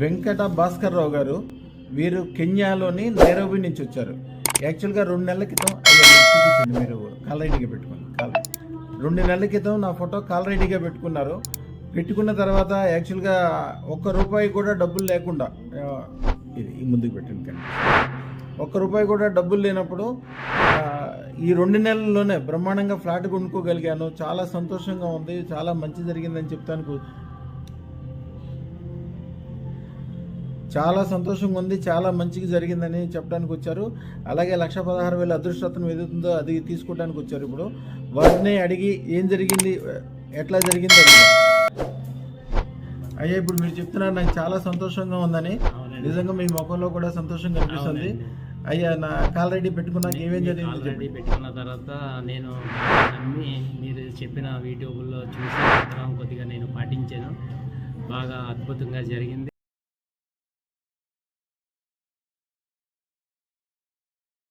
వెంకట భాస్కర్ రావు గారు. వీరు కెన్యాలోని నైరోబి నుంచి వచ్చారు. యాక్చువల్గా 2 నెలల క్రితం చూపించండి, మీరు కాల్ రెడీగా పెట్టుకోండి. 2 నెలల క్రితం నా ఫోటో కాల్ రెడీగా పెట్టుకున్నారు. పెట్టుకున్న తర్వాత యాక్చువల్గా ₹1 కూడా డబ్బులు లేకుండా, ఇది ముందుకు పెట్టండి కానీ, ₹1 కూడా డబ్బులు లేనప్పుడు ఈ 2 నెలల్లోనే బ్రహ్మాండంగా ఫ్లాట్ కొనుక్కోగలిగాను. చాలా సంతోషంగా ఉంది, చాలా మంచి జరిగిందని చెప్తాను. చాలా సంతోషంగా ఉంది, చాలా మంచిగా జరిగిందని చెప్పడానికి వచ్చారు. అలాగే 1,16,000 అదృష్టరత్నం ఏదైతుందో అది తీసుకోవడానికి వచ్చారు. ఇప్పుడు వారిని అడిగి ఏం జరిగింది, ఎట్లా జరిగింది అడిగారు. అయ్యా, ఇప్పుడు మీరు చెప్తున్నారు నాకు చాలా సంతోషంగా ఉందని. నిజంగా మీ ముఖంలో కూడా సంతోషం కనిపిస్తుంది. అయ్యా, నా కాల్ రెడీ పెట్టుకున్నాక ఏమేం జరిగింది? రెడీ పెట్టుకున్న తర్వాత నేను నమ్మి మీరు చెప్పిన యూట్యూబ్లో చూసి కొద్దిగా నేను పాటించాను. బాగా అద్భుతంగా జరిగింది.